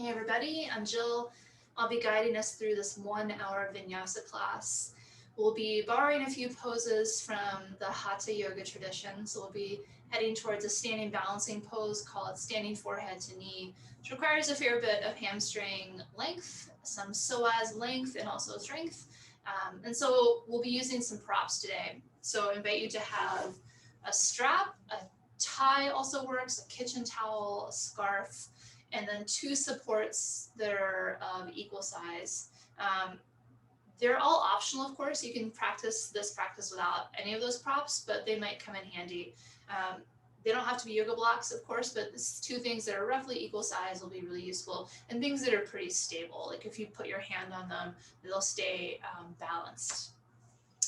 Hey everybody, I'm Jill. I'll be guiding us through this 1 hour vinyasa class. We'll be borrowing a few poses from the Hatha yoga tradition. So we'll be heading towards a standing balancing pose called standing forehead to knee, which requires a fair bit of hamstring length, some psoas length, and also strength. And so we'll be using some props today. So I invite you to have a strap, a tie also works, a kitchen towel, a scarf, and then 2 supports that are of equal size. They're all optional, of course. You can practice this practice without any of those props, but they might come in handy. They don't have to be yoga blocks, of course, but this 2 things that are roughly equal size will be really useful, and things that are pretty stable. Like if you put your hand on them, they'll stay balanced.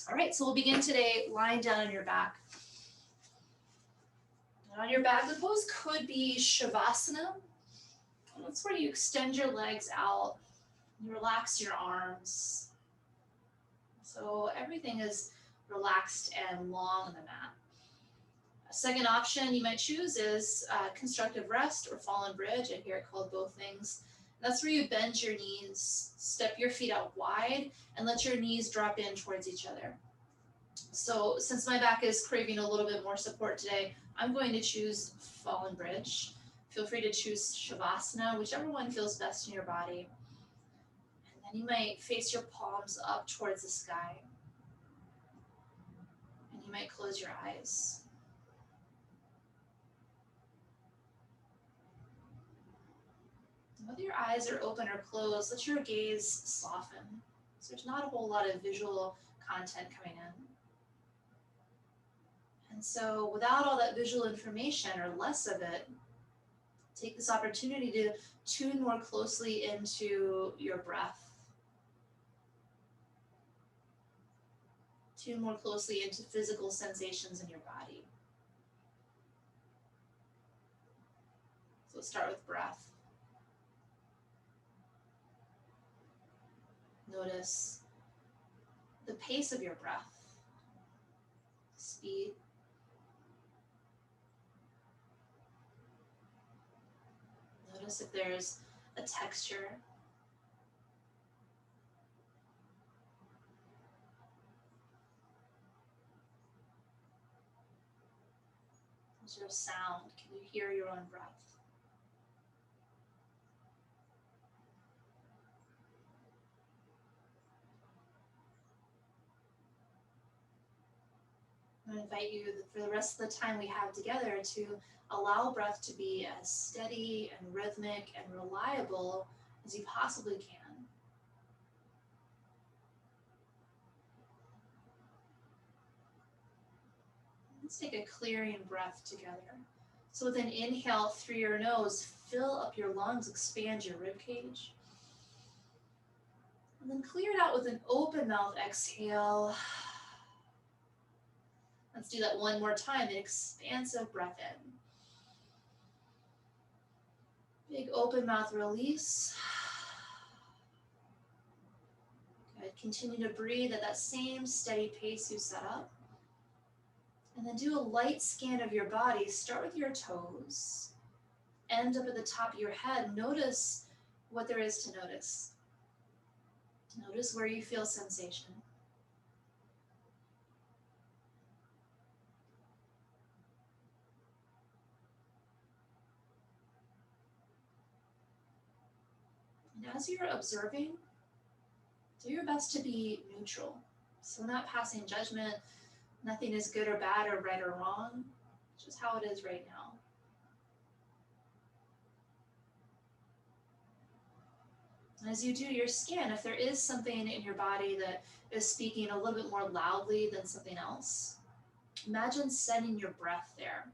All right, so we'll begin today lying down on your back. And on your back, the pose could be Shavasana. That's where you extend your legs out, you relax your arms. So everything is relaxed and long on the mat. A second option you might choose is constructive rest or fallen bridge. I hear it called both things. That's where you bend your knees, step your feet out wide, and let your knees drop in towards each other. So since my back is craving a little bit more support today, I'm going to choose fallen bridge. Feel free to choose Shavasana, whichever one feels best in your body. And then you might face your palms up towards the sky. And you might close your eyes. Whether your eyes are open or closed, let your gaze soften. So there's not a whole lot of visual content coming in. And so without all that visual information or less of it, take this opportunity to tune more closely into your breath. Tune more closely into physical sensations in your body. So let's start with breath. Notice the pace of your breath, speed. Notice if there's a texture. Is there a sound? Can you hear your own breath? I'm going to invite you for the rest of the time we have together to allow breath to be as steady and rhythmic and reliable as you possibly can. Let's take a clearing breath together. So with an inhale through your nose, fill up your lungs, expand your rib cage. And then clear it out with an open mouth exhale. Let's do that one more time, an expansive breath in. Big open mouth release. Good. Continue to breathe at that same steady pace you set up. And then do a light scan of your body. Start with your toes. End up at the top of your head. Notice what there is to notice. Notice where you feel sensation. And as you're observing, do your best to be neutral. So not passing judgment. Nothing is good or bad or right or wrong. It's just how it is right now. And as you do your scan, if there is something in your body that is speaking a little bit more loudly than something else, imagine sending your breath there.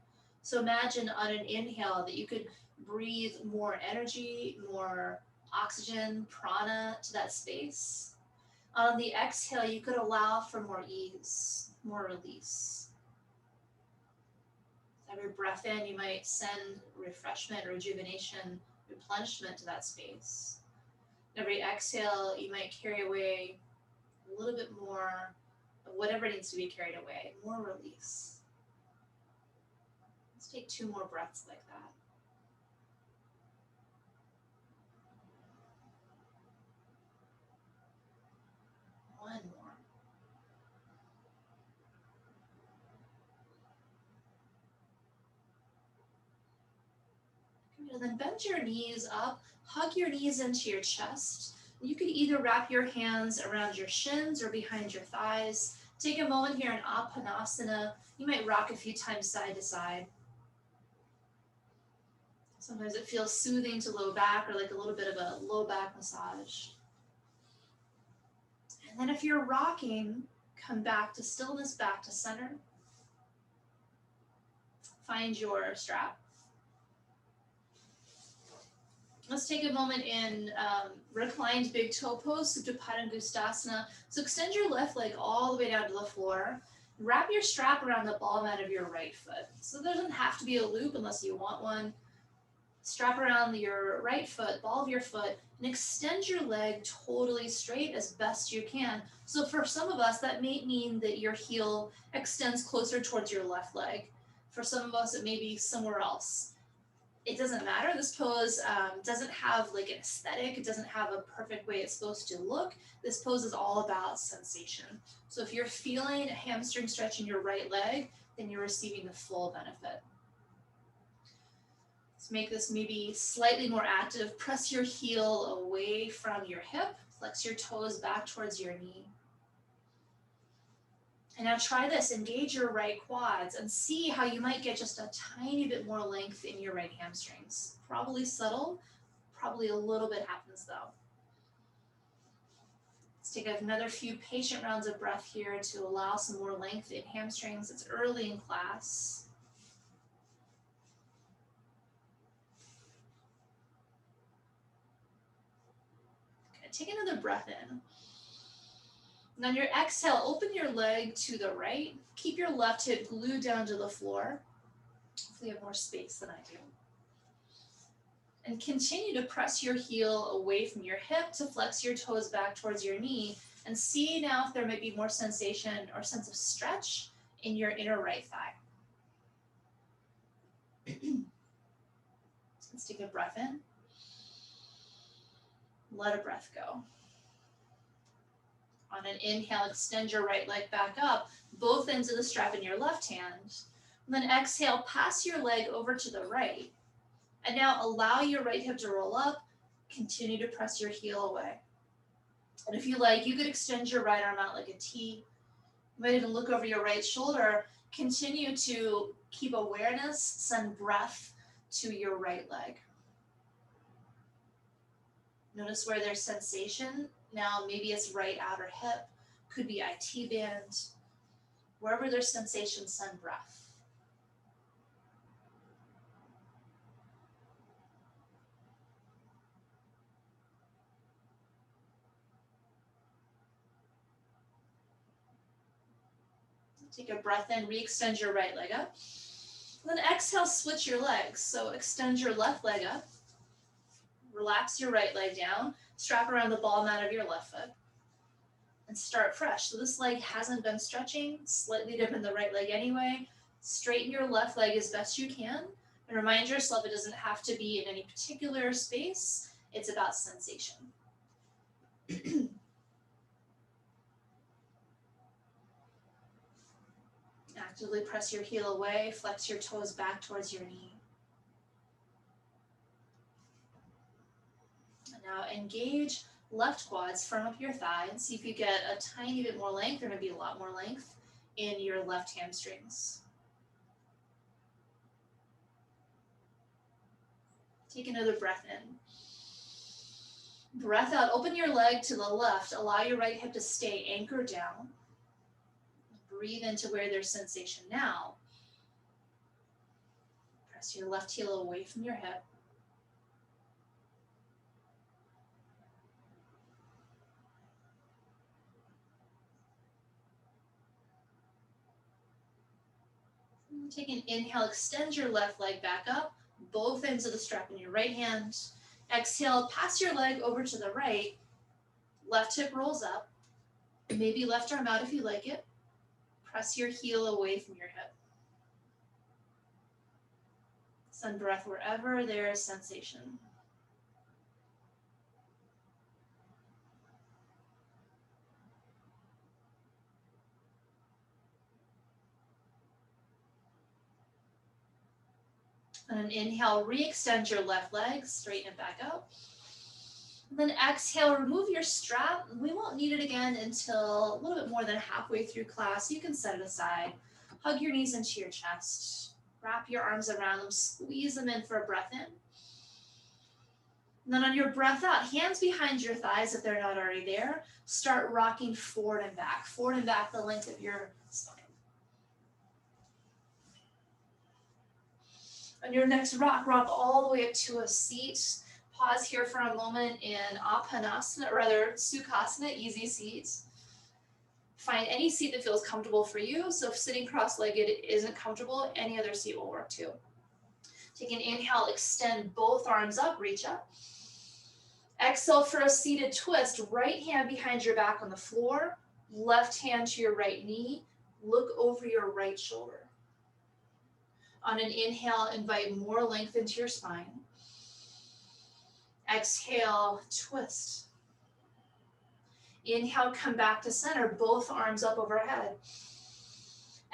So imagine on an inhale that you could breathe more energy, more oxygen, prana to that space. On the exhale, you could allow for more ease, more release. Every breath in, you might send refreshment, rejuvenation, replenishment to that space. Every exhale, you might carry away a little bit more of whatever needs to be carried away, more release. Let's take 2 more breaths like that. And then bend your knees up, hug your knees into your chest. You could either wrap your hands around your shins or behind your thighs. Take a moment here in Apanasana. You might rock a few times side to side. Sometimes it feels soothing to low back or like a little bit of a low back massage. And then if you're rocking, come back to stillness, back to center. Find your strap. Let's take a moment in reclined big toe pose, Supta Padangustasana. So extend your left leg all the way down to the floor. Wrap your strap around the ball mat of your right foot. So there doesn't have to be a loop unless you want one. Strap around your right foot, ball of your foot, and extend your leg totally straight as best you can. So for some of us, that may mean that your heel extends closer towards your left leg. For some of us, it may be somewhere else. It doesn't matter. This pose doesn't have like an aesthetic. It doesn't have a perfect way it's supposed to look. This pose is all about sensation. So if you're feeling a hamstring stretch in your right leg, then you're receiving the full benefit. Let's make this maybe slightly more active. Press your heel away from your hip. Flex your toes back towards your knee. And now try this. Engage your right quads and see how you might get just a tiny bit more length in your right hamstrings. Probably subtle. Probably a little bit happens though. Let's take another few patient rounds of breath here to allow some more length in hamstrings. It's early in class. Take another breath in. And on your exhale, open your leg to the right. Keep your left hip glued down to the floor. Hopefully you have more space than I do. And continue to press your heel away from your hip to flex your toes back towards your knee. And see now if there might be more sensation or sense of stretch in your inner right thigh. Let's take a breath in. Let a breath go. On an inhale, extend your right leg back up, both ends of the strap in your left hand. And then exhale, pass your leg over to the right. And now allow your right hip to roll up. Continue to press your heel away. And if you like, you could extend your right arm out like a T. You might even look over your right shoulder. Continue to keep awareness, send breath to your right leg. Notice where there's sensation. Now maybe it's right outer hip, could be IT band. Wherever there's sensation, send breath. Take a breath in, re-extend your right leg up. And then exhale, switch your legs. So extend your left leg up. Relax your right leg down, strap around the ball mat of your left foot, and start fresh. So this leg hasn't been stretching, slightly dip in the right leg anyway. Straighten your left leg as best you can, and remind yourself it doesn't have to be in any particular space. It's about sensation. Actively press your heel away, flex your toes back towards your knee. Now engage left quads, firm up your thigh, and see if you get a tiny bit more length, or maybe a lot more length, in your left hamstrings. Take another breath in. Breath out, open your leg to the left, allow your right hip to stay anchored down. Breathe into where there's sensation now. Press your left heel away from your hip. Take an inhale, extend your left leg back up, both ends of the strap in your right hand. Exhale, pass your leg over to the right, left hip rolls up, maybe left arm out if you like it. Press your heel away from your hip. Send breath wherever there is sensation. And an inhale, re-extend your left leg, straighten it back up. And then exhale, remove your strap. We won't need it again until a little bit more than halfway through class. You can set it aside. Hug your knees into your chest. Wrap your arms around them, squeeze them in for a breath in. And then on your breath out, hands behind your thighs if they're not already there. Start rocking forward and back the length of your spine. On your next rock all the way up to a seat. Pause here for a moment in Apanasana, or rather Sukhasana, easy seat. Find any seat that feels comfortable for you. So if sitting cross-legged isn't comfortable, any other seat will work too. Take an inhale, extend both arms up, reach up. Exhale for a seated twist, right hand behind your back on the floor, left hand to your right knee, look over your right shoulder. On an inhale, invite more length into your spine. Exhale, twist. Inhale, come back to center, both arms up overhead.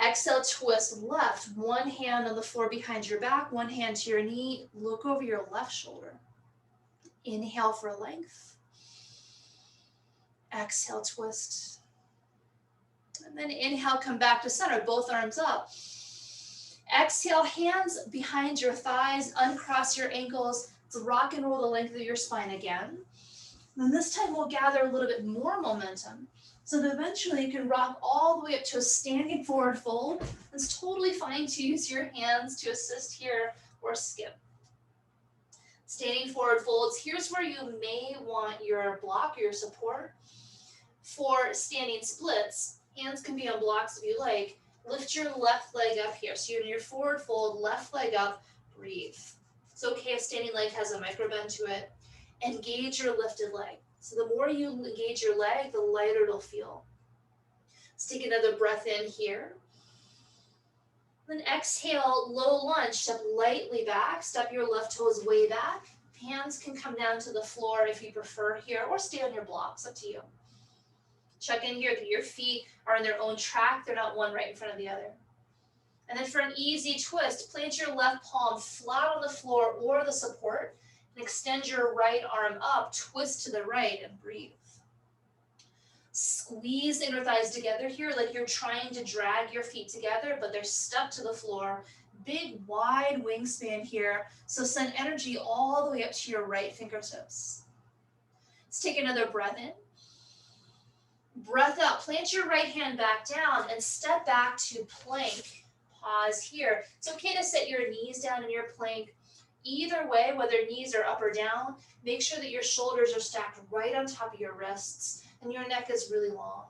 Exhale, twist left, one hand on the floor behind your back, one hand to your knee, look over your left shoulder. Inhale for length. Exhale, twist. And then inhale, come back to center, both arms up. Exhale, hands behind your thighs, uncross your ankles. Let's rock and roll the length of your spine again. And this time we'll gather a little bit more momentum so that eventually you can rock all the way up to a standing forward fold. It's totally fine to use your hands to assist here or skip. Standing forward folds, here's where you may want your block or your support. For standing splits, hands can be on blocks if you like. Lift your left leg up here. So you're in your forward fold, left leg up, breathe. It's okay if standing leg has a micro bend to it. Engage your lifted leg. So the more you engage your leg, the lighter it'll feel. Let's take another breath in here. Then exhale, low lunge, step lightly back, step your left toes way back. Hands can come down to the floor if you prefer here, or stay on your blocks, up to you. Check in here that your feet are in their own track, they're not one right in front of the other. And then for an easy twist, plant your left palm flat on the floor or the support, and extend your right arm up, twist to the right, and breathe. Squeeze the inner thighs together here like you're trying to drag your feet together, but they're stuck to the floor. Big, wide wingspan here. So send energy all the way up to your right fingertips. Let's take another breath in. Breath out. Plant your right hand back down and step back to plank. Pause here. It's okay to set your knees down in your plank. Either way, whether knees are up or down, make sure that your shoulders are stacked right on top of your wrists and your neck is really long.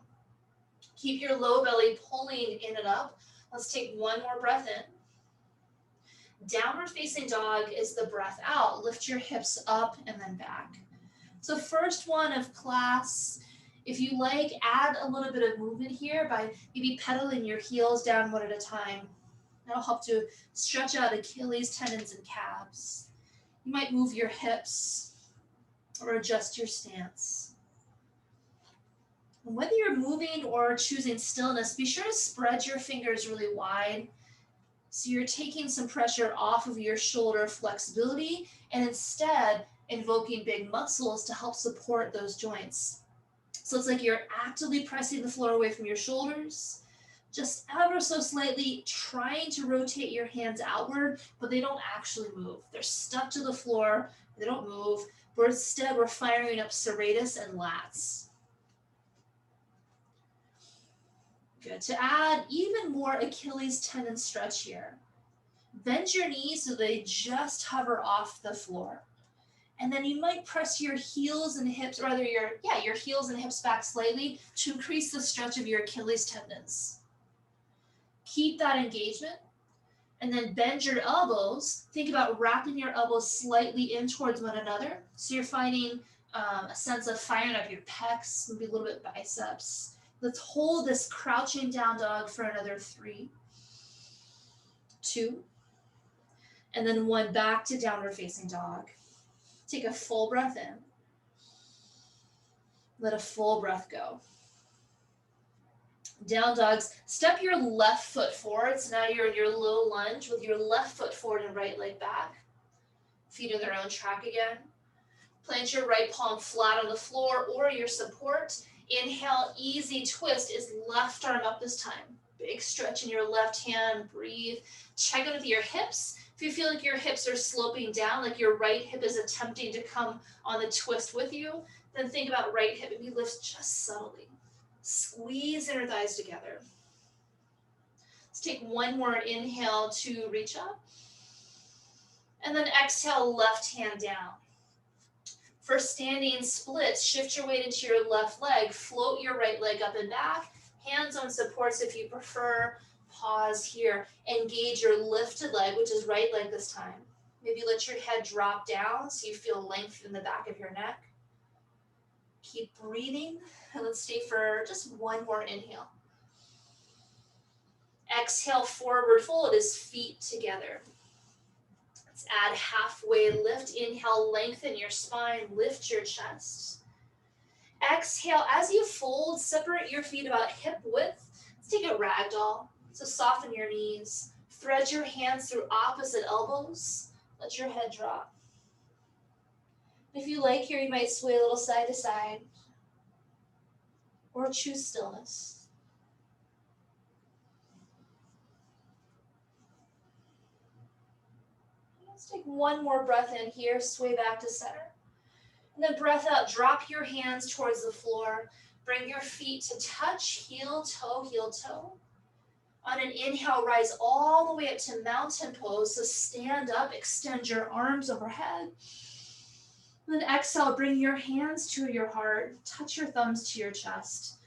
Keep your low belly pulling in and up. Let's take one more breath in. Downward facing dog is the breath out. Lift your hips up and then back. So first one of class. If you like, add a little bit of movement here by maybe pedaling your heels down one at a time. That'll help to stretch out Achilles tendons and calves. You might move your hips or adjust your stance. And whether you're moving or choosing stillness, be sure to spread your fingers really wide so you're taking some pressure off of your shoulder flexibility and instead invoking big muscles to help support those joints. So it's like you're actively pressing the floor away from your shoulders, just ever so slightly trying to rotate your hands outward, but they don't actually move. They're stuck to the floor, they don't move, but instead we're firing up serratus and lats. Good. To add even more Achilles tendon stretch here, bend your knees so they just hover off the floor. And then you might press your heels and hips, or rather your heels and hips back slightly to increase the stretch of your Achilles tendons. Keep that engagement, and then bend your elbows. Think about wrapping your elbows slightly in towards one another. So you're finding a sense of firing up your pecs, maybe a little bit biceps. Let's hold this crouching down dog for another 3, 2, and then 1 back to downward facing dog. Take a full breath in. Let a full breath go. Down dogs, step your left foot forward. So now you're in your low lunge with your left foot forward and right leg back. Feet on their own track again. Plant your right palm flat on the floor or your support. Inhale, easy twist is left arm up this time. Big stretch in your left hand, breathe. Check in with your hips. If you feel like your hips are sloping down, like your right hip is attempting to come on the twist with you, then think about right hip, maybe lift just subtly. Squeeze inner thighs together. Let's take one more inhale to reach up. And then exhale, left hand down. For standing splits, shift your weight into your left leg, float your right leg up and back, hands on supports if you prefer, pause here, engage your lifted leg, which is right leg this time. Maybe let your head drop down so you feel length in the back of your neck. Keep breathing, and let's stay for just one more inhale. Exhale, forward fold is feet together. Let's add halfway lift. Inhale, lengthen your spine, lift your chest. Exhale, as you fold, separate your feet about hip width. Let's take a ragdoll. So soften your knees. Thread your hands through opposite elbows. Let your head drop. If you like here, you might sway a little side to side or choose stillness. Let's take one more breath in here, sway back to center. And then breath out, drop your hands towards the floor. Bring your feet to touch, heel, toe, heel, toe. On an inhale, rise all the way up to mountain pose. So stand up, extend your arms overhead. And then exhale, bring your hands to your heart, touch your thumbs to your chest.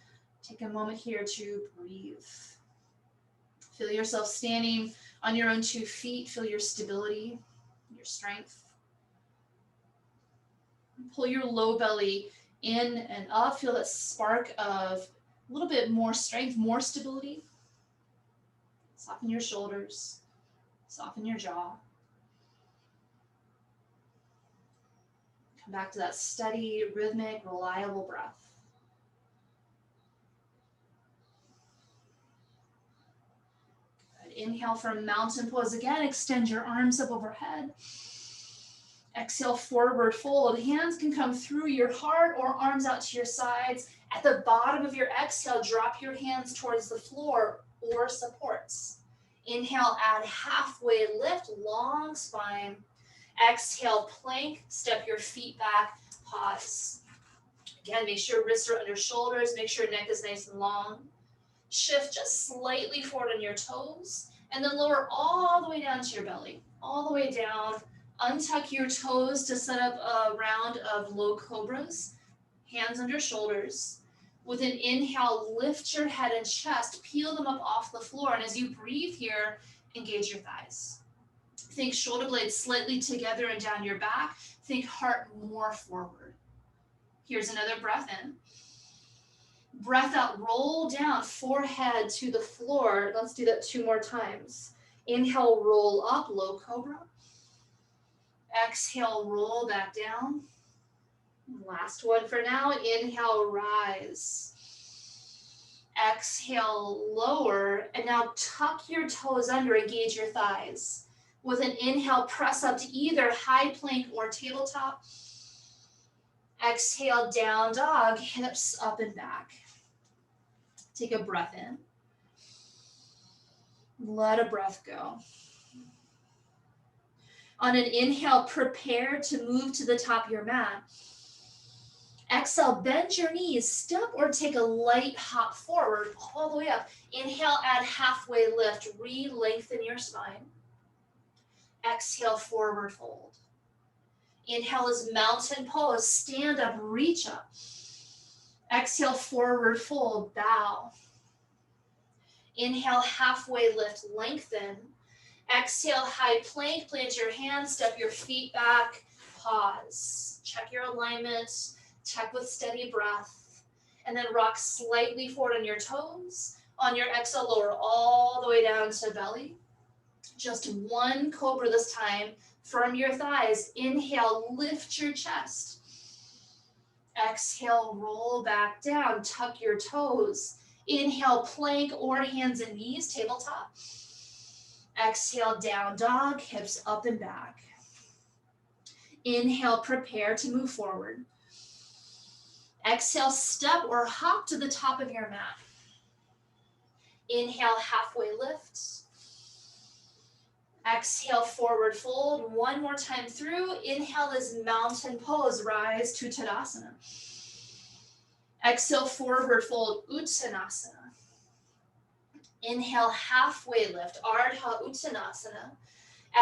Take a moment here to breathe. Feel yourself standing on your own 2 feet. Feel your stability, your strength. Pull your low belly in and up. Feel that spark of a little bit more strength, more stability. Soften your shoulders, soften your jaw. Come back to that steady, rhythmic, reliable breath. Good. Inhale from mountain pose again. Extend your arms up overhead. Exhale, forward fold. Hands can come through your heart or arms out to your sides. At the bottom of your exhale, drop your hands towards the floor or supports. Inhale, add halfway lift, long spine. Exhale, plank, step your feet back, pause. Again, make sure wrists are under shoulders, make sure neck is nice and long. Shift just slightly forward on your toes, and then lower all the way down to your belly, all the way down. Untuck your toes to set up a round of low cobras, hands under shoulders. With an inhale, lift your head and chest, peel them up off the floor, and as you breathe here, engage your thighs. Think shoulder blades slightly together and down your back. Think heart more forward. Here's another breath in. Breath out, roll down, forehead to the floor. Let's do that 2 more times. Inhale, roll up, low cobra. Exhale, roll back down. Last one for now. Inhale, rise. Exhale, lower. And now tuck your toes under, engage your thighs. With an inhale, press up to either high plank or tabletop. Exhale, down dog, hips up and back. Take a breath in. Let a breath go. On an inhale, prepare to move to the top of your mat. Exhale, bend your knees, step or take a light hop forward, all the way up. Inhale, add halfway lift, re-lengthen your spine. Exhale, forward fold. Inhale is mountain pose, stand up, reach up. Exhale, forward fold, bow. Inhale, halfway lift, lengthen. Exhale, high plank, plant your hands, step your feet back, pause. Check your alignment, check with steady breath, and then rock slightly forward on your toes. On your exhale, lower all the way down to belly. Just 1 cobra this time. Firm your thighs. Inhale, lift your chest. Exhale, roll back down, tuck your toes. Inhale, plank or hands and knees, tabletop. Exhale, down dog, hips up and back. Inhale, prepare to move forward. Exhale, step or hop to the top of your mat. Inhale, halfway lift. Exhale, forward fold. One more time through. Inhale is mountain pose, rise to Tadasana. Exhale, forward fold, Uttanasana. Inhale, halfway lift, Ardha Uttanasana.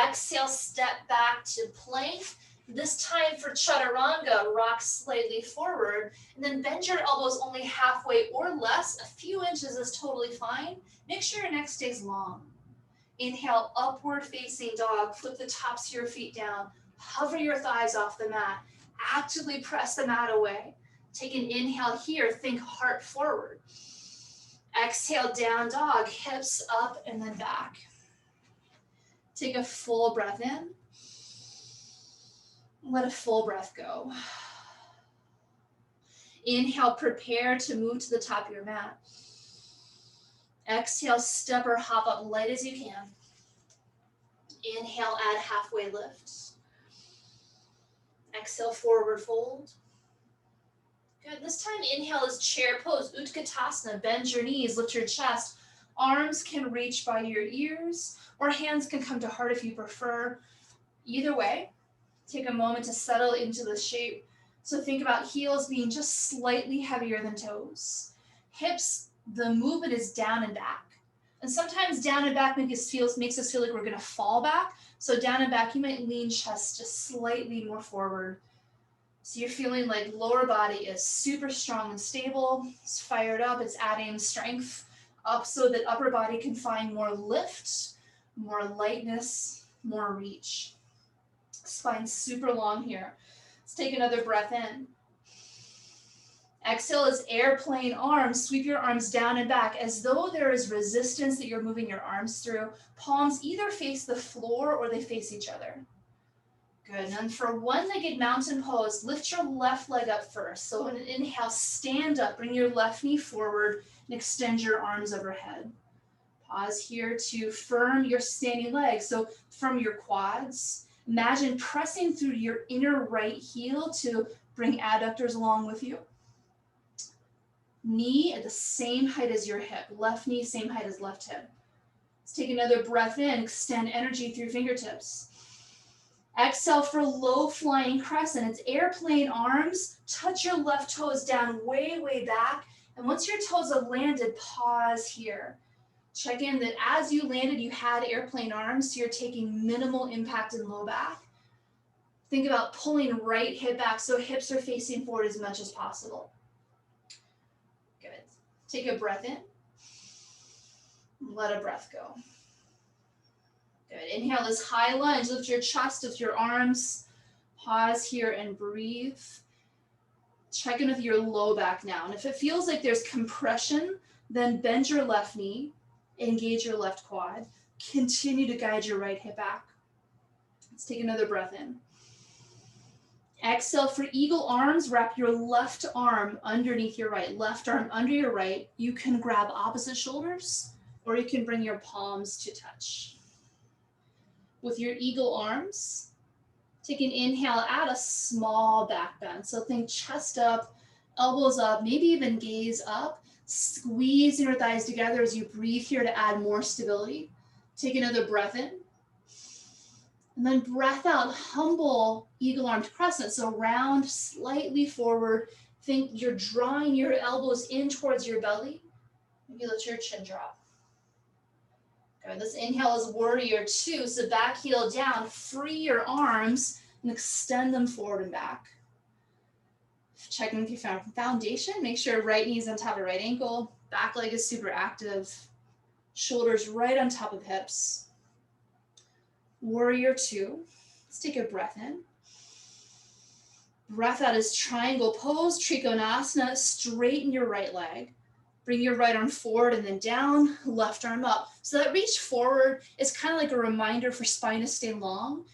Exhale, step back to plank. This time for Chaturanga, rock slightly forward, and then bend your elbows only halfway or less. A few inches is totally fine. Make sure your neck stays long. Inhale, upward facing dog. Flip the tops of your feet down. Hover your thighs off the mat. Actively press the mat away. Take an inhale here. Think heart forward. Exhale, down dog. Hips up and then back. Take a full breath in. Let a full breath go. Inhale, prepare to move to the top of your mat. Exhale, step or hop up light as you can. Inhale, add halfway lift. Exhale, forward fold. Good. This time, inhale is chair pose, Utkatasana. Bend your knees, lift your chest. Arms can reach by your ears, or hands can come to heart if you prefer. Either way, take a moment to settle into the shape. So think about heels being just slightly heavier than toes. Hips, the movement is down and back. And sometimes down and back makes us feel like we're gonna fall back. So down and back, you might lean chest just slightly more forward. So you're feeling like lower body is super strong and stable. It's fired up, it's adding strength up so that upper body can find more lift, more lightness, more reach. Spine's super long here. Let's take another breath in. Exhale is airplane arms. Sweep your arms down and back as though there is resistance that you're moving your arms through. Palms either face the floor or they face each other. Good. And then for one-legged mountain pose, lift your left leg up first. So on an inhale, stand up, bring your left knee forward and extend your arms overhead. Pause here to firm your standing leg. So from your quads, imagine pressing through your inner right heel to bring adductors along with you. Knee at the same height as your hip. Left knee, same height as left hip. Let's take another breath in. Extend energy through fingertips. Exhale for low flying crescent. It's airplane arms. Touch your left toes down way, way back. And once your toes have landed, pause here. Check in that as you landed, you had airplane arms, so you're taking minimal impact in low back. Think about pulling right hip back so hips are facing forward as much as possible. Good. Take a breath in. Let a breath go. Good. Inhale this high lunge. Lift your chest, lift your arms. Pause here and breathe. Check in with your low back now. And if it feels like there's compression, then bend your left knee. Engage your left quad. Continue to guide your right hip back. Let's take another breath in. Exhale for eagle arms. Wrap your left arm underneath your right. Left arm under your right. You can grab opposite shoulders or you can bring your palms to touch. With your eagle arms, take an inhale, add a small back bend. So think chest up, elbows up, maybe even gaze up. Squeeze your thighs together as you breathe here to add more stability. Take another breath in. And then breath out, humble eagle armed crescent. So round slightly forward. Think you're drawing your elbows in towards your belly. Maybe let your chin drop. Good. This inhale is warrior two. So back heel down, free your arms and extend them forward and back. Check in with your foundation. Make sure right knee is on top of right ankle. Back leg is super active. Shoulders right on top of hips. Warrior two. Let's take a breath in. Breath out is triangle pose, Trikonasana. Straighten your right leg. Bring your right arm forward and then down, left arm up. So that reach forward is kind of like a reminder for spine to stay long,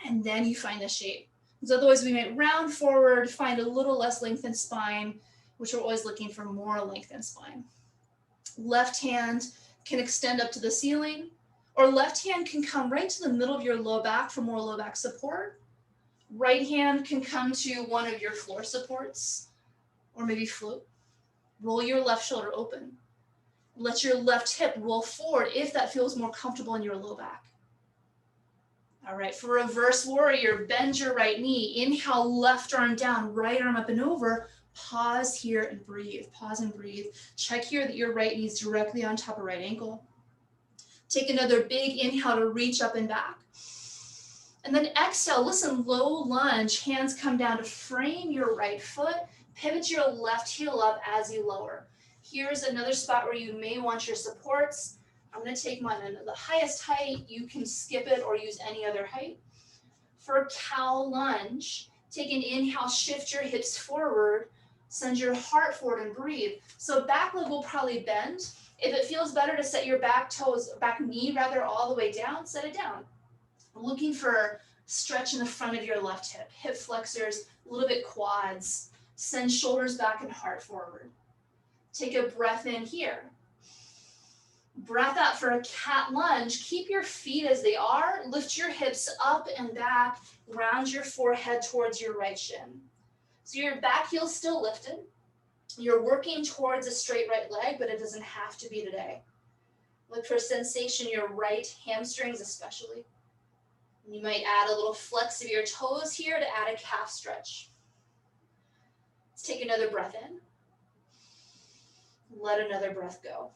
and then you find the shape. Because otherwise we might round forward, find a little less lengthened spine, which we're always looking for more lengthened spine. Left hand can extend up to the ceiling, or left hand can come right to the middle of your low back for more low back support. Right hand can come to one of your floor supports, or maybe float. Roll your left shoulder open. Let your left hip roll forward if that feels more comfortable in your low back. All right, for reverse warrior, bend your right knee. Inhale, left arm down, right arm up and over. Pause here and breathe. Pause and breathe. Check here that your right knee is directly on top of right ankle. Take another big inhale to reach up and back. And then exhale, listen, low lunge. Hands come down to frame your right foot. Pivot your left heel up as you lower. Here's another spot where you may want your supports. I'm going to take mine to the highest height. You can skip it or use any other height. For cow lunge, take an inhale, shift your hips forward, send your heart forward and breathe. So back leg will probably bend. If it feels better to set your back knee all the way down, set it down. Looking for stretch in the front of your left hip, hip flexors, a little bit quads. Send shoulders back and heart forward. Take a breath in here. Breath out for a cat lunge. Keep your feet as they are. Lift your hips up and back. Round your forehead towards your right shin. So your back heel's still lifted. You're working towards a straight right leg, but it doesn't have to be today. Look for sensation in your right hamstrings especially. You might add a little flex of your toes here to add a calf stretch. Let's take another breath in. Let another breath go.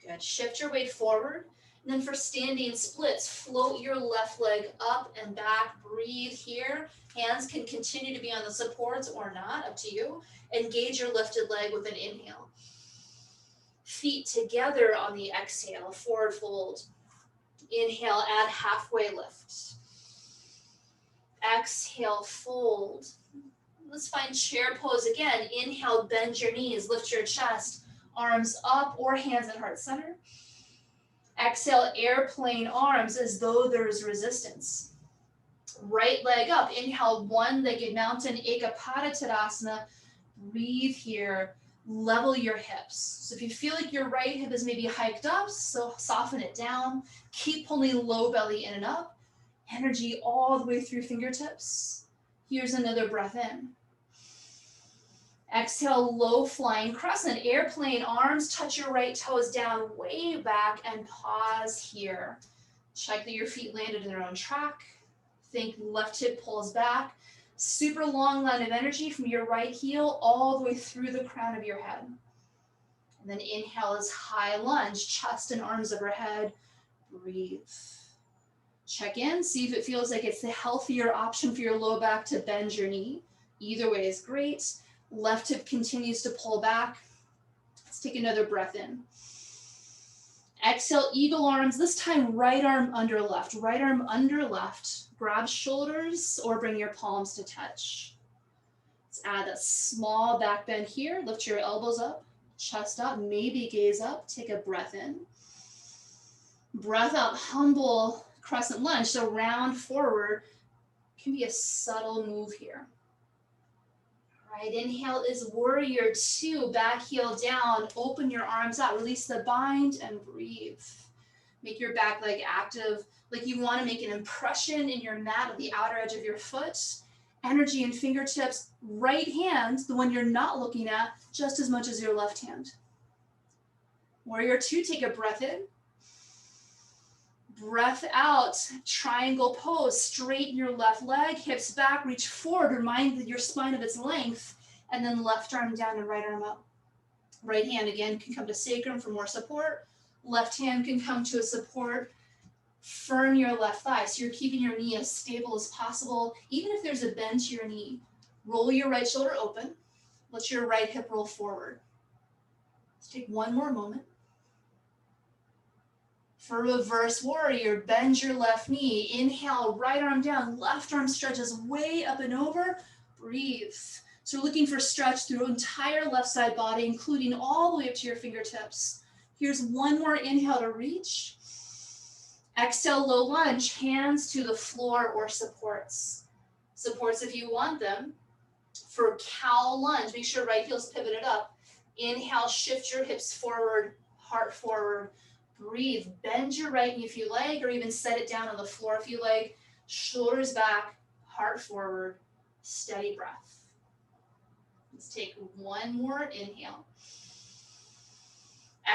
Good. Shift your weight forward. And then for standing splits, float your left leg up and back. Breathe here. Hands can continue to be on the supports or not, up to you. Engage your lifted leg with an inhale. Feet together on the exhale, forward fold. Inhale, add halfway lift. Exhale, fold. Let's find chair pose again. Inhale, bend your knees, lift your chest, arms up or hands at heart center. Exhale, airplane arms as though there's resistance. Right leg up. Inhale, one-legged mountain, Ekapada Tadasana. Breathe here. Level your hips. So if you feel like your right hip is maybe hiked up, so soften it down. Keep pulling low belly in and up. Energy all the way through fingertips. Here's another breath in. Exhale, low flying crescent. Airplane arms, touch your right toes down way back and pause here. Check that your feet landed in their own track. Think left hip pulls back. Super long line of energy from your right heel all the way through the crown of your head. And then inhale is high lunge, chest and arms overhead. Breathe. Check in, see if it feels like it's the healthier option for your low back to bend your knee. Either way is great. Left hip continues to pull back. Let's take another breath in. Exhale, eagle arms, this time right arm under left. Right arm under left. Grab shoulders or bring your palms to touch. Let's add a small back bend here. Lift your elbows up, chest up, maybe gaze up. Take a breath in. Breath out, humble crescent lunge. So round forward can be a subtle move here. All right, inhale is warrior two, back heel down, open your arms out, release the bind and breathe. Make your back leg active, like you want to make an impression in your mat at the outer edge of your foot. Energy in fingertips, right hand, the one you're not looking at, just as much as your left hand. Warrior two, take a breath in. Breath out, triangle pose, straighten your left leg, hips back, reach forward, remind your spine of its length, and then left arm down and right arm up. Right hand again can come to sacrum for more support. Left hand can come to a support. Firm your left thigh, so you're keeping your knee as stable as possible. Even if there's a bend to your knee, roll your right shoulder open. Let your right hip roll forward. Let's take one more moment. For reverse warrior, bend your left knee. Inhale, right arm down, left arm stretches way up and over. Breathe. So we're looking for stretch through entire left side body, including all the way up to your fingertips. Here's one more inhale to reach. Exhale, low lunge, hands to the floor or supports. Supports if you want them. For cow lunge, make sure right heel's pivoted up. Inhale, shift your hips forward, heart forward. Breathe, bend your right knee if you like, or even set it down on the floor if you like. Shoulders back, heart forward, steady breath. Let's take one more inhale.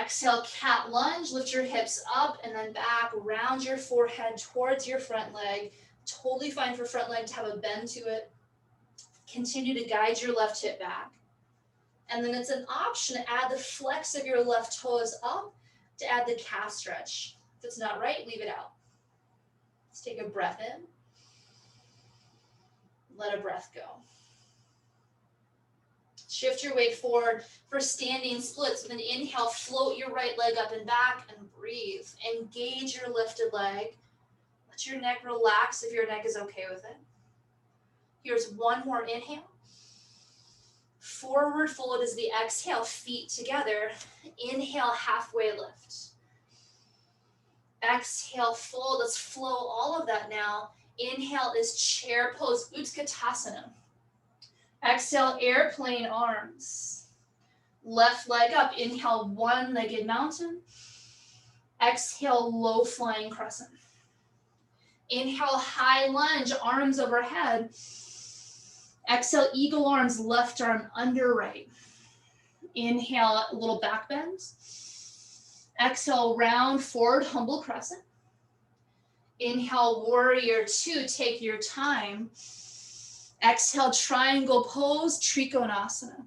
Exhale, cat lunge, lift your hips up and then back, round your forehead towards your front leg. Totally fine for front leg to have a bend to it. Continue to guide your left hip back. And then it's an option to add the flex of your left toes up to add the calf stretch. If it's not right, leave it out. Let's take a breath in. Let a breath go. Shift your weight forward for standing splits. With an inhale, float your right leg up and back and breathe. Engage your lifted leg. Let your neck relax if your neck is okay with it. Here's one more inhale. Forward fold is the exhale, feet together. Inhale, halfway lift. Exhale, fold. Let's flow all of that now. Inhale is chair pose, Utkatasana. Exhale, airplane arms. Left leg up. Inhale, one-legged mountain. Exhale, low flying crescent. Inhale, high lunge, arms overhead. Exhale, eagle arms, left arm under right. Inhale, a little back bend. Exhale, round forward, humble crescent. Inhale, warrior two, take your time. Exhale, triangle pose, Trikonasana.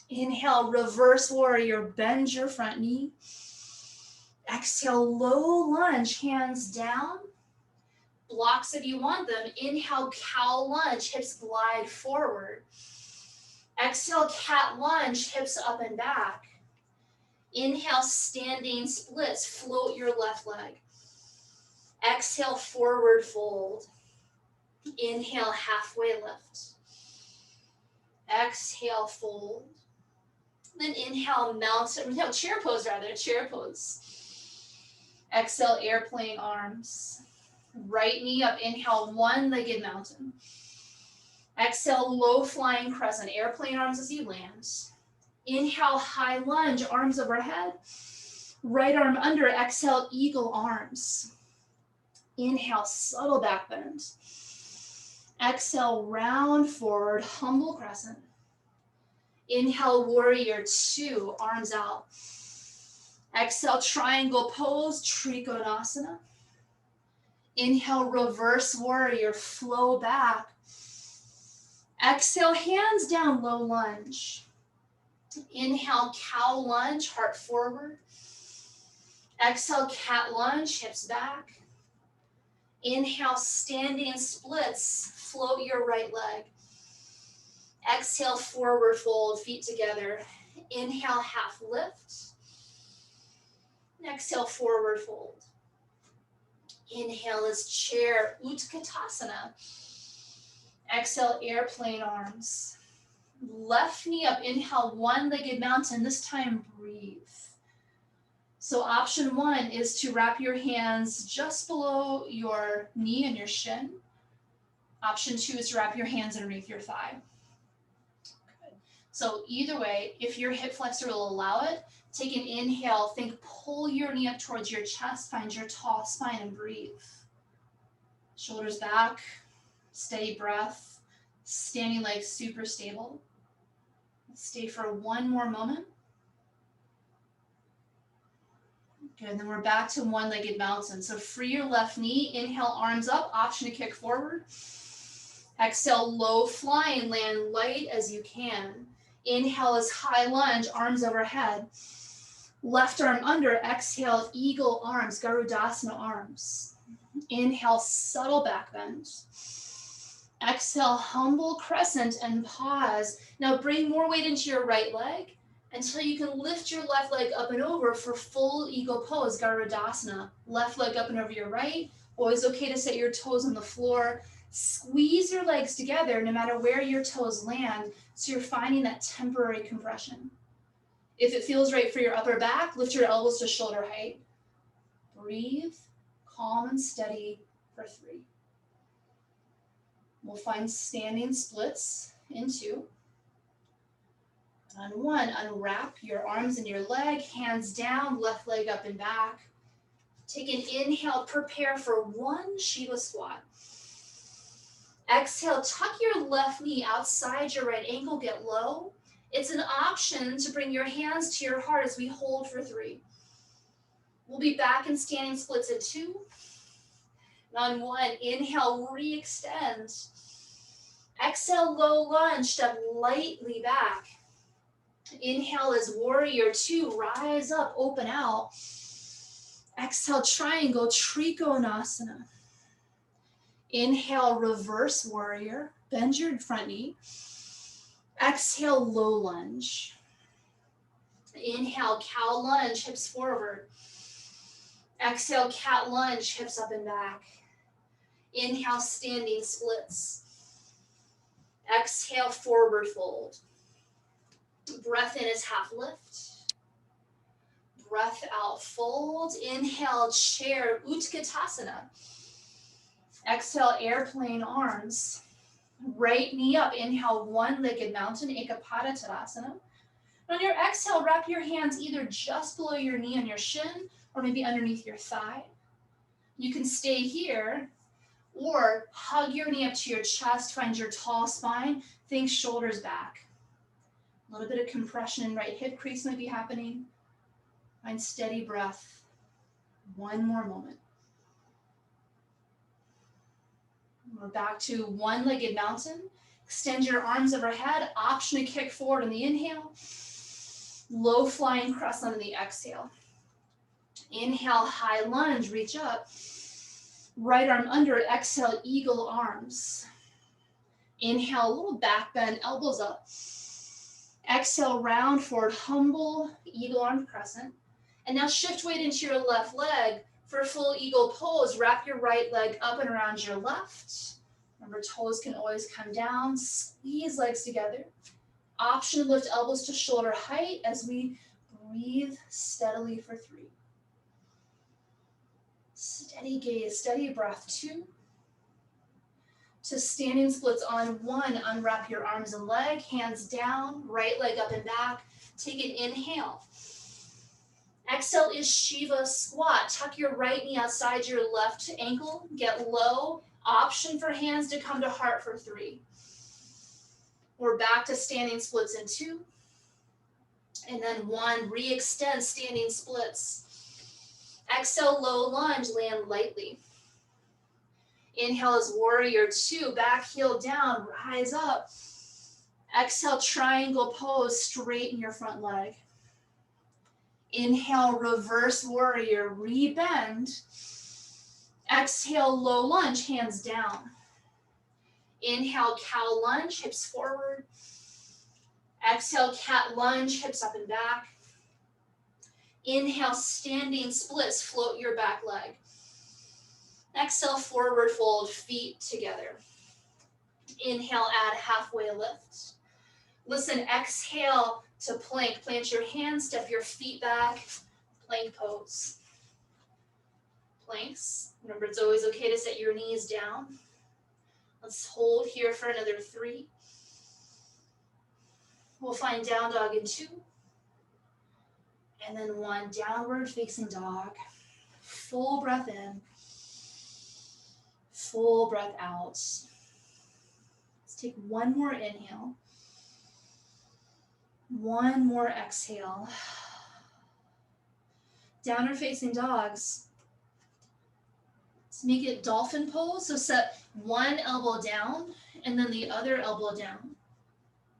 Inhale, reverse warrior, bend your front knee. Exhale, low lunge, hands down. Blocks if you want them. Inhale, cow lunge, hips glide forward. Exhale, cat lunge, hips up and back. Inhale, standing splits, float your left leg. Exhale, forward fold. Inhale, halfway lift. Exhale, fold. Then inhale, mountain, no, chair pose rather, chair pose. Exhale, airplane arms. Right knee up, inhale, one-legged mountain. Exhale, low flying crescent, airplane arms as you land. Inhale, high lunge, arms overhead. Right arm under, exhale, eagle arms. Inhale, subtle back bend. Exhale, round forward, humble crescent. Inhale, warrior two, arms out. Exhale, triangle pose, Trikonasana. Inhale, reverse warrior, flow back. Exhale, hands down, low lunge. Inhale, cow lunge, heart forward. Exhale, cat lunge, hips back. Inhale, standing splits, float your right leg. Exhale, forward fold, feet together. Inhale, half lift. Exhale, forward fold. Inhale is chair, Utkatasana. Exhale, airplane arms. Left knee up, inhale, one-legged mountain. This time, breathe. So option one is to wrap your hands just below your knee and your shin. Option two is to wrap your hands underneath your thigh. Good. So either way, if your hip flexor will allow it, take an inhale, think pull your knee up towards your chest, find your tall spine and breathe. Shoulders back, steady breath, standing legs super stable. Let's stay for one more moment. Good, and then we're back to one-legged mountain. So free your left knee, inhale, arms up, option to kick forward. Exhale, low flying, land light as you can. Inhale is high lunge, arms overhead. Left arm under, exhale, eagle arms, Garudasana arms. Inhale, subtle back bend. Exhale, humble crescent and pause. Now bring more weight into your right leg until you can lift your left leg up and over for full eagle pose, Garudasana. Left leg up and over your right. Always okay to set your toes on the floor. Squeeze your legs together no matter where your toes land, so you're finding that temporary compression. If it feels right for your upper back, lift your elbows to shoulder height. Breathe, calm and steady for 3. We'll find standing splits in 2. On one, unwrap your arms and your leg, hands down, left leg up and back. Take an inhale, prepare for one Shiva squat. Exhale, tuck your left knee outside your right ankle, get low. It's an option to bring your hands to your heart as we hold for 3. We'll be back in standing splits in 2. On 1, inhale, re-extend. Exhale, low lunge, step lightly back. Inhale is warrior 2, rise up, open out. Exhale, triangle, trikonasana. Inhale, reverse warrior, bend your front knee. Exhale, low lunge. Inhale, cow lunge, hips forward. Exhale, cat lunge, hips up and back. Inhale, standing splits. Exhale, forward fold. Breath in is half lift. Breath out, fold. Inhale, chair, Utkatasana. Exhale, airplane arms. Right knee up. Inhale, one-legged mountain, Ekapada Tadasana. On your exhale, wrap your hands either just below your knee on your shin or maybe underneath your thigh. You can stay here or hug your knee up to your chest, find your tall spine, think shoulders back. A little bit of compression in right hip crease might be happening. Find steady breath. One more moment. We're back to one-legged mountain. Extend your arms overhead. Option to kick forward on the inhale. Low flying crescent on the exhale. Inhale, high lunge, reach up. Right arm under, exhale, eagle arms. Inhale, a little back bend, elbows up. Exhale, round forward, humble, eagle arm crescent. And now shift weight into your left leg. For full eagle pose, wrap your right leg up and around your left. Remember, toes can always come down. Squeeze legs together. Option to lift elbows to shoulder height as we breathe steadily for 3. Steady gaze, steady breath. 2. To standing splits on 1, unwrap your arms and leg, hands down, right leg up and back. Take an inhale. Exhale is Shiva squat. Tuck your right knee outside your left ankle. Get low. Option for hands to come to heart for 3. We're back to standing splits in 2. And then 1, re-extend standing splits. Exhale, low lunge, land lightly. Inhale is warrior 2, back heel down, rise up. Exhale, triangle pose, straighten your front leg. Inhale, reverse warrior, re-bend. Exhale, low lunge, hands down. Inhale, cow lunge, hips forward. Exhale, cat lunge, hips up and back. Inhale, standing splits, float your back leg. Exhale, forward fold, feet together. Inhale, add halfway lift. Listen, exhale to plank. Plant your hands, step your feet back, plank pose. Planks. Remember, it's always okay to set your knees down. Let's hold here for another 3. We'll find down dog in 2. And then 1, downward facing dog. Full breath in. Full breath out. Let's take 1 more inhale. 1 more exhale. Downward facing dogs. Let's make it dolphin pose. So set 1 elbow down and then the other elbow down.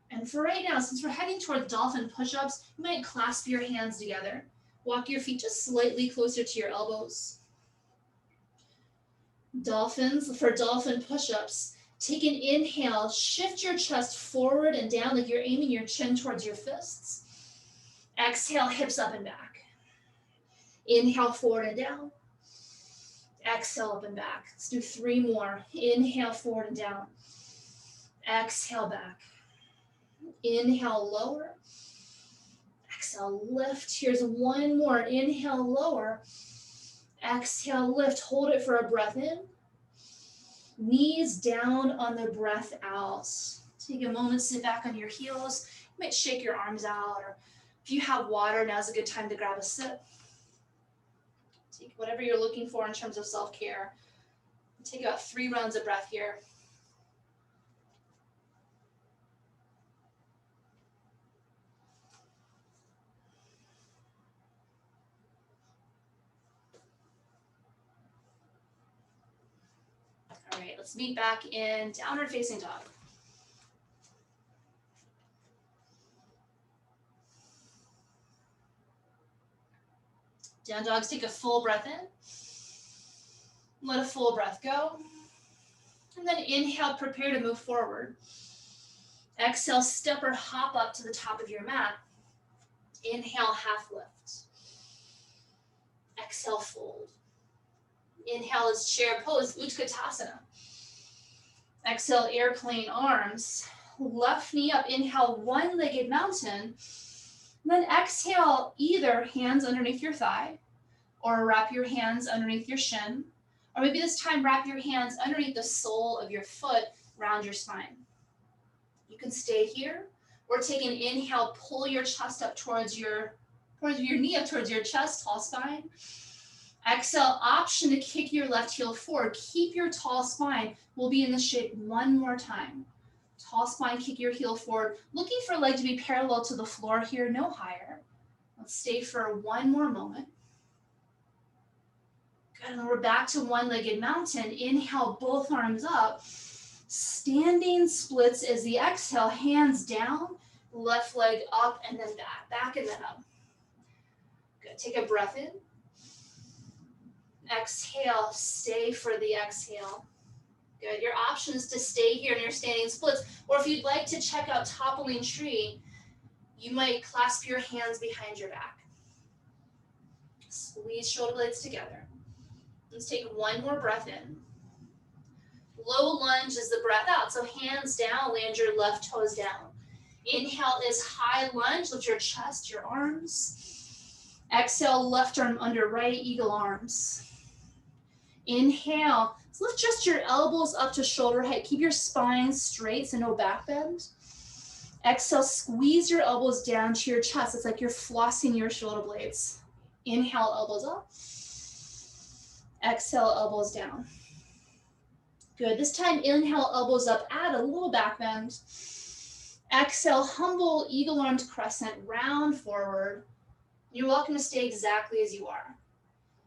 And for right now, since we're heading toward dolphin push-ups, you might clasp your hands together. Walk your feet just slightly closer to your elbows. Dolphins, for dolphin push-ups, take an inhale, shift your chest forward and down like you're aiming your chin towards your fists. Exhale, hips up and back. Inhale, forward and down. Exhale, up and back. Let's do 3 more. Inhale, forward and down. Exhale, back. Inhale, lower. Exhale, lift. Here's 1 more. Inhale, lower. Exhale, lift. Hold it for a breath in. Knees down on the breath out. Take a moment, sit back on your heels. You might shake your arms out, or if you have water, now's a good time to grab a sip. Take whatever you're looking for in terms of self-care. Take about 3 rounds of breath here. All right, let's meet back in downward facing dog. Down dogs, take a full breath in. Let a full breath go. And then inhale, prepare to move forward. Exhale, step or hop up to the top of your mat. Inhale, half lift. Exhale, fold. Inhale is chair pose, Utkatasana. Exhale, airplane arms. Left knee up, inhale, one-legged mountain. Then exhale, either hands underneath your thigh, or wrap your hands underneath your shin, or maybe this time wrap your hands underneath the sole of your foot, round your spine. You can stay here, or take an inhale, pull your chest up towards your knee up towards your chest, tall spine. Exhale, option to kick your left heel forward. Keep your tall spine. We'll be in this shape one more time. Tall spine, kick your heel forward. Looking for leg to be parallel to the floor here, no higher. Let's stay for one more moment. Good, and then we're back to one-legged mountain. Inhale, both arms up. Standing splits as the exhale, hands down, left leg up and then back and then up. Good, take a breath in. Exhale, stay for the exhale. Good, your option is to stay here in your standing splits, or if you'd like to check out toppling tree, you might clasp your hands behind your back. Squeeze shoulder blades together. Let's take one more breath in. Low lunge is the breath out, so hands down, land your left toes down. Inhale is high lunge, lift your chest, your arms. Exhale, left arm under right, eagle arms. Inhale, lift just your elbows up to shoulder height. Keep your spine straight, so no back bend. Exhale, squeeze your elbows down to your chest. It's like you're flossing your shoulder blades. Inhale, elbows up. Exhale, elbows down. Good, this time inhale, elbows up, add a little back bend. Exhale, humble eagle armed crescent, round forward. You're welcome to stay exactly as you are.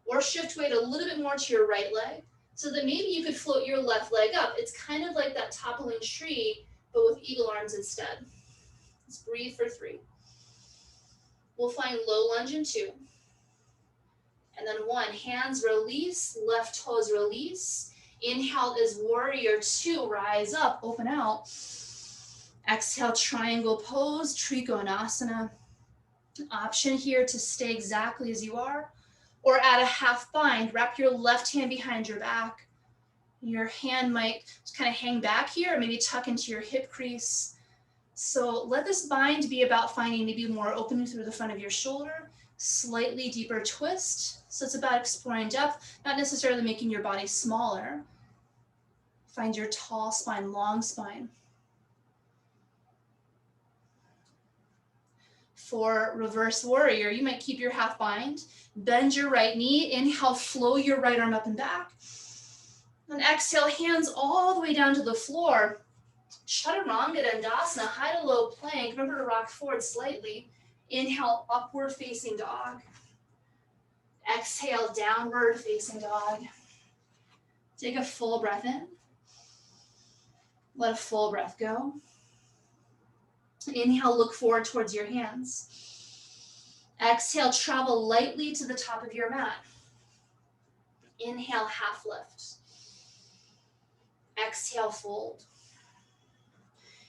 Or shift weight a little bit more to your right leg, so that maybe you could float your left leg up. It's kind of like that toppling tree, but with eagle arms instead. Let's breathe for 3. We'll find low lunge in 2. And then 1, hands release, left toes release. Inhale is warrior 2, rise up, open out. Exhale, triangle pose, Trikonasana. Option here to stay exactly as you are, or add a half bind. Wrap your left hand behind your back. Your hand might just kind of hang back here, or maybe tuck into your hip crease. So let this bind be about finding maybe more opening through the front of your shoulder, slightly deeper twist. So it's about exploring depth, not necessarily making your body smaller. Find your tall spine, long spine. For reverse warrior, you might keep your half bind, bend your right knee, inhale, flow your right arm up and back. Then exhale, hands all the way down to the floor. Chaturanga Dandasana, high to low plank. Remember to rock forward slightly. Inhale, upward facing dog. Exhale, downward facing dog. Take a full breath in. Let a full breath go. Inhale, look forward towards your hands. Exhale, travel lightly to the top of your mat. Inhale, half lift. Exhale, fold.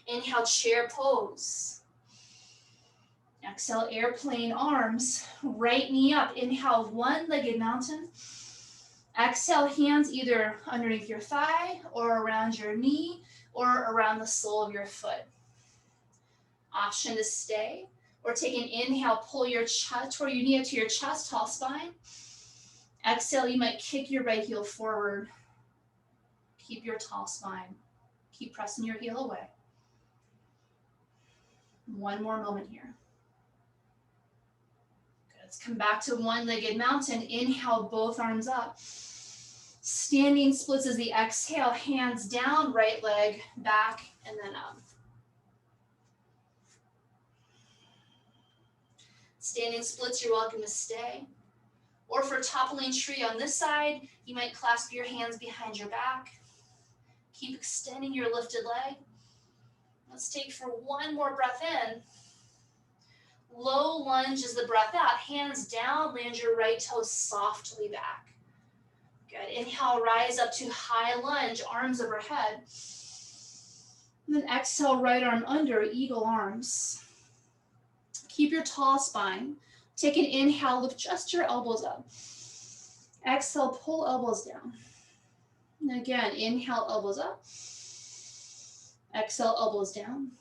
Inhale, chair pose. Exhale, airplane arms. Right knee up. Inhale, one-legged mountain. Exhale, hands either underneath your thigh or around your knee or around the sole of your foot. Option to stay, or take an inhale, pull your chest toward your knee up to your chest, tall spine. Exhale, you might kick your right heel forward. Keep your tall spine. Keep pressing your heel away. One more moment here. Good. Let's come back to one-legged mountain. Inhale, both arms up. Standing splits as the exhale, hands down, right leg back, and then up. Standing splits, you're welcome to stay. Or for toppling tree on this side, you might clasp your hands behind your back. Keep extending your lifted leg. Let's take for one more breath in. Low lunge is the breath out. Hands down, land your right toes softly back. Good. Inhale, rise up to high lunge, arms overhead. And then exhale, right arm under, eagle arms. Keep your tall spine. Take an inhale, lift just your elbows up. Exhale, pull elbows down. And again, inhale, elbows up. Exhale, elbows down.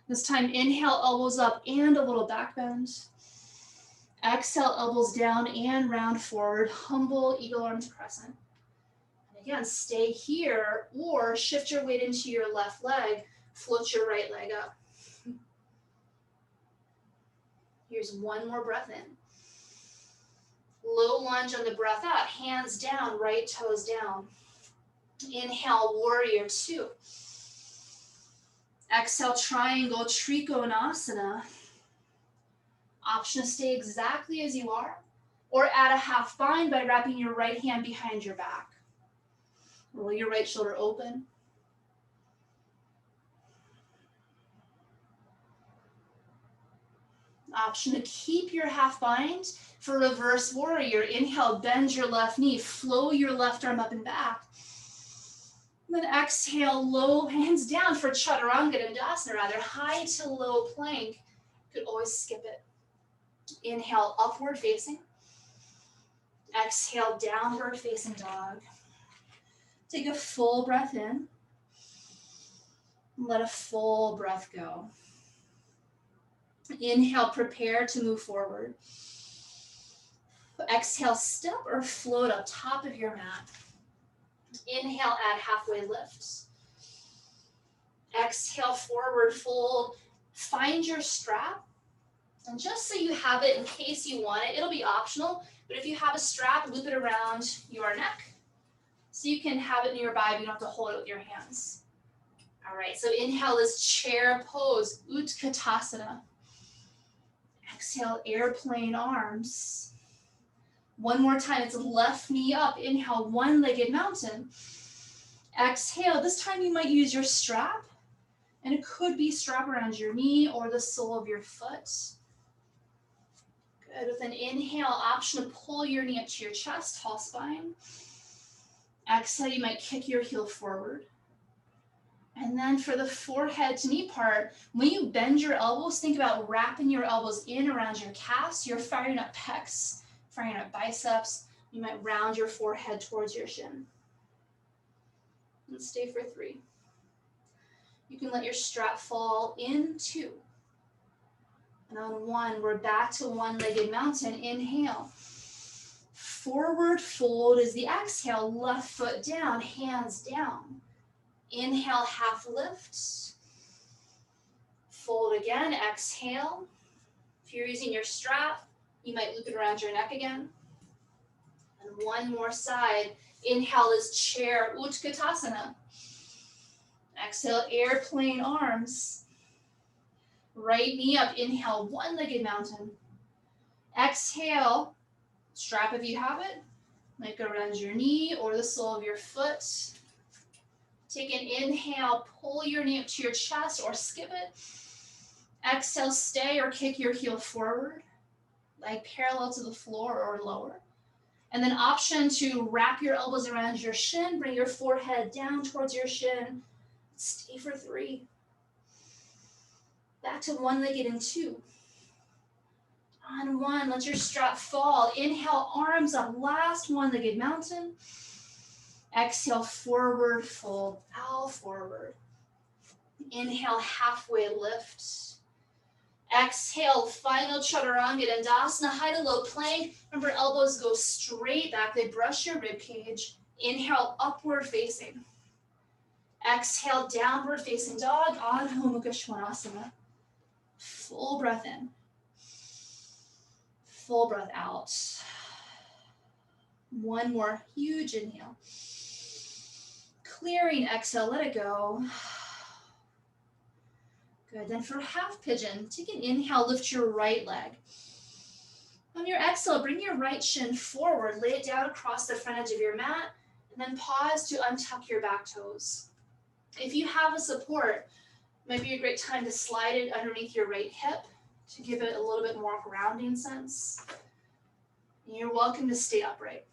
This time, inhale, elbows up and a little back bend. Exhale, elbows down and round forward. Humble eagle arms crescent. And again, stay here or shift your weight into your left leg. Float your right leg up. Here's one more breath in. Low lunge on the breath out. Hands down, right toes down. Inhale, warrior two. Exhale, triangle, trikonasana. Option to stay exactly as you are, or add a half bind by wrapping your right hand behind your back. Roll your right shoulder open. Option to keep your half bind for reverse warrior. Inhale, bend your left knee, flow your left arm up and back. And then exhale, low hands down for chaturanga dandasana, rather high to low plank. Could always skip it. Inhale, upward facing. Exhale, downward facing dog. Take a full breath in. Let a full breath go. Inhale, prepare to move forward. Exhale, step or float up top of your mat. Inhale, add halfway lifts. Exhale, forward fold. Find your strap. And just so you have it in case you want it, it'll be optional, but if you have a strap, loop it around your neck so you can have it nearby, but you don't have to hold it with your hands. All right, so inhale is chair pose, Utkatasana. Exhale, airplane arms. One more time, it's left knee up. Inhale, one-legged mountain. Exhale, this time you might use your strap, and it could be strap around your knee or the sole of your foot. Good. With an inhale, option to pull your knee up to your chest, tall spine. Exhale, you might kick your heel forward. And then for the forehead to knee part, when you bend your elbows, think about wrapping your elbows in around your calves. You're firing up pecs, firing up biceps. You might round your forehead towards your shin. And stay for 3. You can let your strap fall in 2. And on 1, we're back to one-legged mountain. Inhale. Forward fold is the exhale. Left foot down, hands down. Inhale, half lift. Fold again, exhale. If you're using your strap, you might loop it around your neck again. And one more side. Inhale is chair, Utkatasana. Exhale, airplane arms. Right knee up, inhale, one-legged mountain. Exhale, strap if you have it. Might go around your knee or the sole of your foot. Take an inhale, pull your knee up to your chest or skip it. Exhale, stay or kick your heel forward, leg parallel to the floor or lower. And then option to wrap your elbows around your shin, bring your forehead down towards your shin. Stay for 3. Back to one-legged in 2. On 1, let your strap fall. Inhale, arms up, last one-legged mountain. Exhale, forward fold, bow forward. Inhale, halfway lift. Exhale, final chaturanga dandasana, high to low plank. Remember, elbows go straight back. They brush your rib cage. Inhale, upward facing. Exhale, downward facing dog, Adho Mukha Svanasana. Full breath in. Full breath out. One more huge inhale. Clearing exhale, let it go. Good, then for half pigeon, take an inhale, lift your right leg. On your exhale, bring your right shin forward, lay it down across the front edge of your mat, and then pause to untuck your back toes. If you have a support, it might be a great time to slide it underneath your right hip to give it a little bit more grounding sense. And you're welcome to stay upright.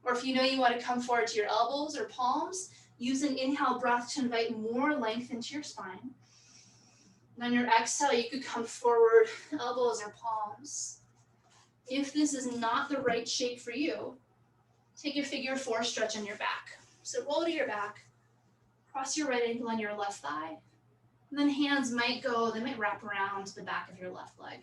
Or if you know you want to come forward to your elbows or palms, use an inhale breath to invite more length into your spine. And on your exhale, you could come forward, elbows or palms. If this is not the right shape for you, take a figure four stretch on your back. So roll to your back, cross your right ankle on your left thigh, and then hands might go, they might wrap around the back of your left leg.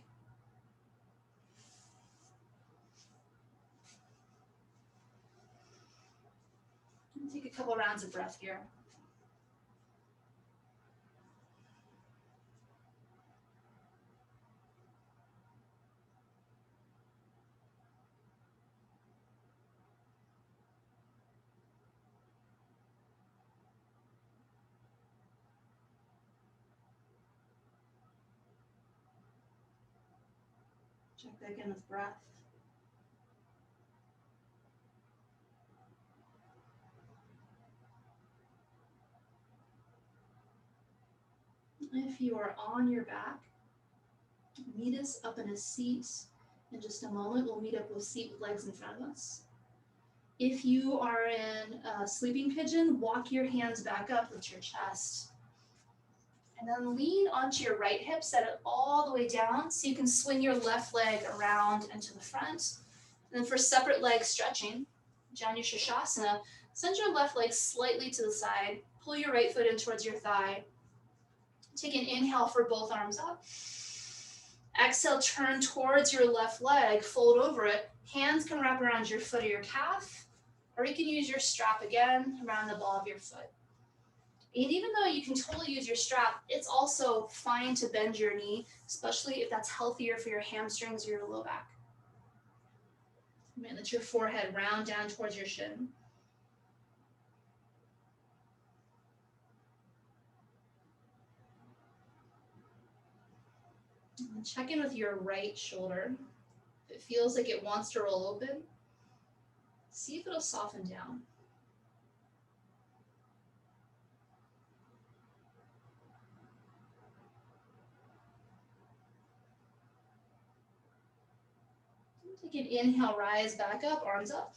And take a couple rounds of breath here. Check back in with breath. If you are on your back, meet us up in a seat. In just a moment, we'll meet up with seat with legs in front of us. If you are in a sleeping pigeon, walk your hands back up with your chest. And then lean onto your right hip, set it all the way down so you can swing your left leg around and to the front. And then for separate leg stretching, Janu Shasana, send your left leg slightly to the side, pull your right foot in towards your thigh. Take an inhale for both arms up. Exhale, turn towards your left leg, fold over it. Hands can wrap around your foot or your calf, or you can use your strap again around the ball of your foot. And even though you can totally use your strap, it's also fine to bend your knee, especially if that's healthier for your hamstrings or your low back. Let your forehead round down towards your shin. And check in with your right shoulder. If it feels like it wants to roll open, see if it'll soften down. Take an inhale, rise back up, arms up.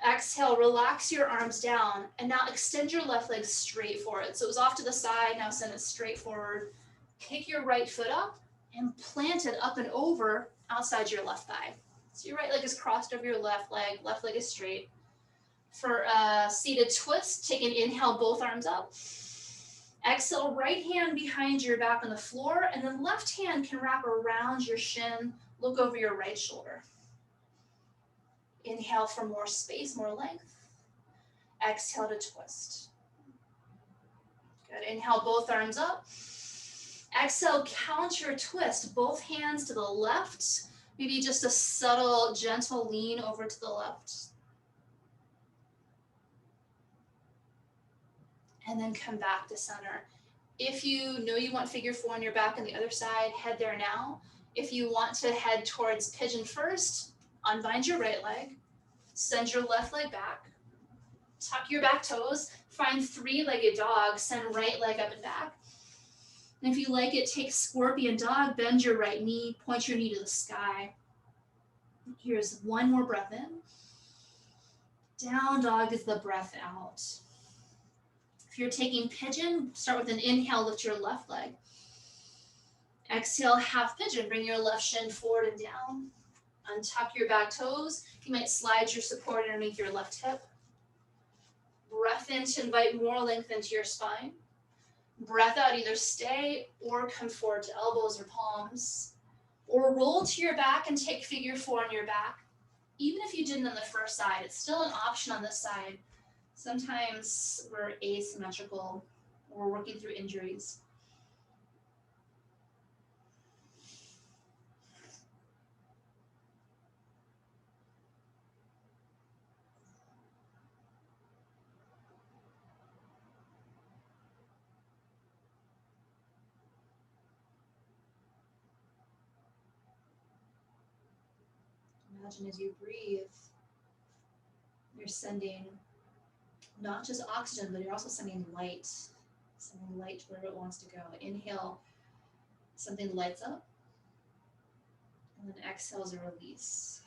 Exhale, relax your arms down, and now extend your left leg straight forward. So it was off to the side, now send it straight forward. Kick your right foot up and plant it up and over outside your left thigh. So your right leg is crossed over your left leg is straight. For a seated twist, take an inhale, both arms up. Exhale, right hand behind your back on the floor, and then left hand can wrap around your shin, look over your right shoulder. Inhale for more space, more length. Exhale to twist. Good, inhale, both arms up. Exhale, counter twist, both hands to the left. Maybe just a subtle, gentle lean over to the left. And then come back to center. If you know you want figure four on your back on the other side, head there now. If you want to head towards pigeon first, unbind your right leg, send your left leg back, tuck your back toes, find three-legged dog, send right leg up and back. And if you like it, take scorpion dog, bend your right knee, point your knee to the sky. Here's one more breath in. Down dog is the breath out. If you're taking pigeon, start with an inhale, lift your left leg. Exhale, half pigeon, bring your left shin forward and down. Untuck your back toes. You might slide your support underneath your left hip. Breath in to invite more length into your spine. Breath out, either stay or come forward to elbows or palms. Or roll to your back and take figure four on your back. Even if you didn't on the first side, it's still an option on this side. Sometimes we're asymmetrical or we're working through injuries. Imagine as you breathe, you're sending not just oxygen, but you're also sending light to wherever it wants to go. Inhale, something lights up, and then exhale as a release.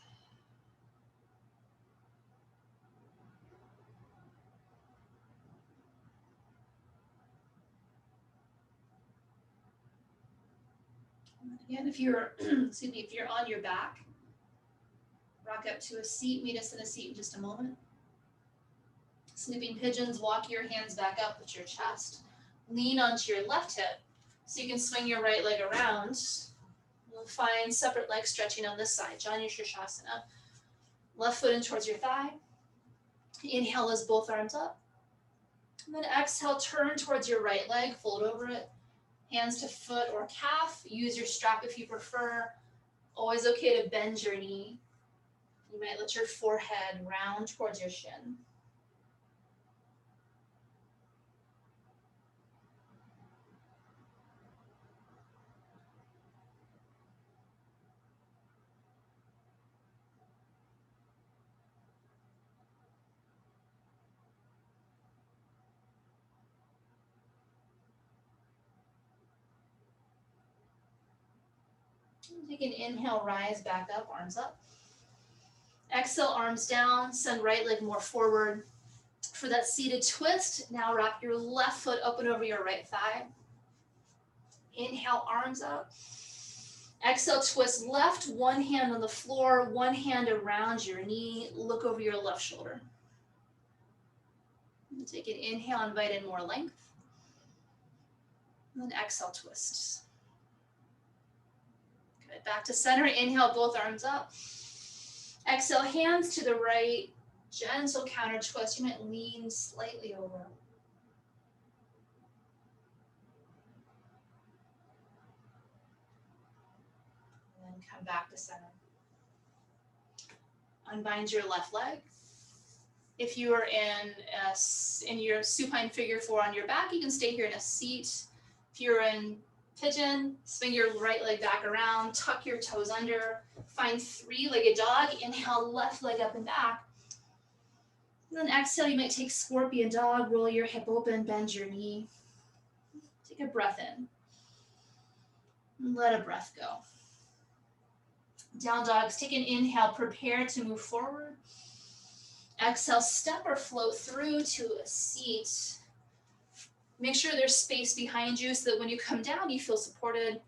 Again, if you're, excuse me, if you're on your back, rock up to a seat. Meet us in a seat in just a moment. Sleeping pigeons, walk your hands back up with your chest. Lean onto your left hip so you can swing your right leg around. We'll find separate leg stretching on this side, Janu Shirshasana. Left foot in towards your thigh. Inhale as both arms up. And then exhale, turn towards your right leg, fold over it. Hands to foot or calf. Use your strap if you prefer. Always okay to bend your knee. You might let your forehead round towards your shin. Take an inhale, rise back up, arms up. Exhale, arms down, send right leg more forward. For that seated twist, now wrap your left foot up and over your right thigh. Inhale, arms up. Exhale, twist left, one hand on the floor, one hand around your knee. Look over your left shoulder. Take an inhale, invite in more length. And then exhale, twist. Good, back to center. Inhale, both arms up. Exhale, hands to the right. Gentle counter twist. You might lean slightly over. And then come back to center. Unbind your left leg. If you are in your supine figure 4 on your back, you can stay here in a seat. If you're in pigeon, swing your right leg back around, tuck your toes under, find 3-legged dog. Inhale, left leg up and back. And then exhale, you might take scorpion dog, roll your hip open, bend your knee. Take a breath in. And let a breath go. Down dogs, take an inhale, prepare to move forward. Exhale, step or float through to a seat. Make sure there's space behind you so that when you come down, you feel supported.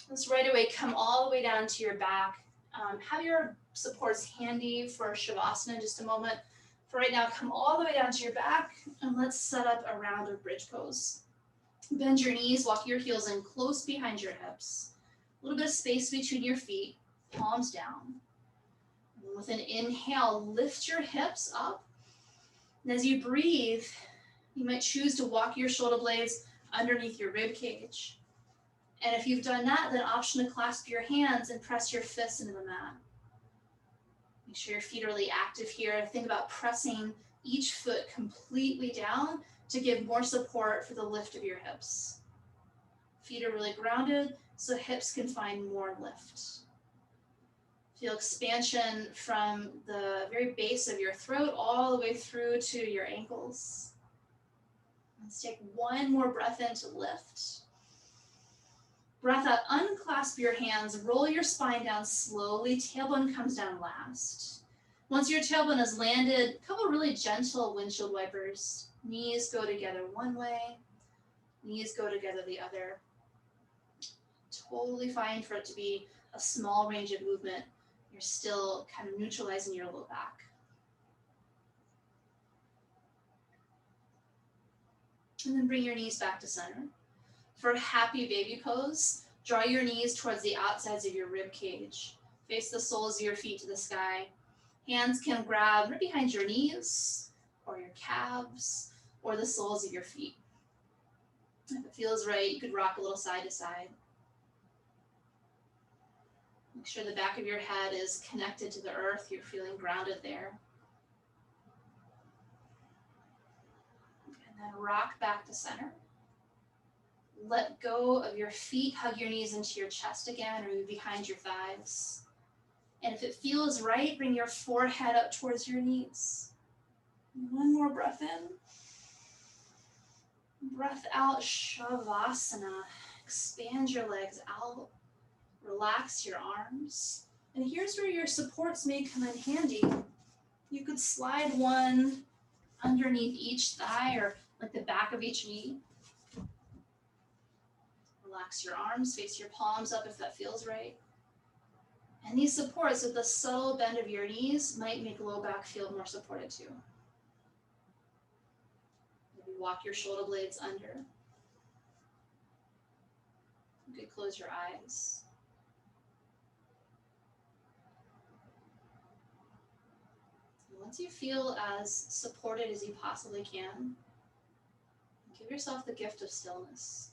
Let's right away come all the way down to your back. Have your supports handy for Shavasana in just a moment. For right now, come all the way down to your back and let's set up a round of bridge pose. Bend your knees, walk your heels in close behind your hips. A little bit of space between your feet, palms down. And with an inhale, lift your hips up. And as you breathe, you might choose to walk your shoulder blades underneath your rib cage. And if you've done that, then option to clasp your hands and press your fists into the mat. Make sure your feet are really active here. Think about pressing each foot completely down to give more support for the lift of your hips. Feet are really grounded, so hips can find more lift. Feel expansion from the very base of your throat all the way through to your ankles. Let's take one more breath in to lift. Breath out, unclasp your hands, roll your spine down slowly, tailbone comes down last. Once your tailbone has landed, a couple really gentle windshield wipers. Knees go together one way, knees go together the other. Totally fine for it to be a small range of movement. You're still kind of neutralizing your low back. And then bring your knees back to center. For happy baby pose, draw your knees towards the outsides of your rib cage. Face the soles of your feet to the sky. Hands can grab right behind your knees, or your calves, or the soles of your feet. If it feels right, you could rock a little side to side. Make sure the back of your head is connected to the earth. You're feeling grounded there. And then rock back to center. Let go of your feet, hug your knees into your chest again, or behind your thighs. And if it feels right, bring your forehead up towards your knees. One more breath in. Breath out, Shavasana. Expand your legs out. Relax your arms. And here's where your supports may come in handy. You could slide one underneath each thigh or like the back of each knee. Relax your arms, face your palms up if that feels right. And these supports with the subtle bend of your knees might make low back feel more supported too. Maybe walk your shoulder blades under. You could close your eyes. And once you feel as supported as you possibly can, give yourself the gift of stillness.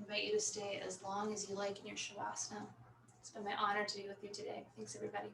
I invite you to stay as long as you like in your Shavasana. It's been my honor to be with you today. Thanks, everybody.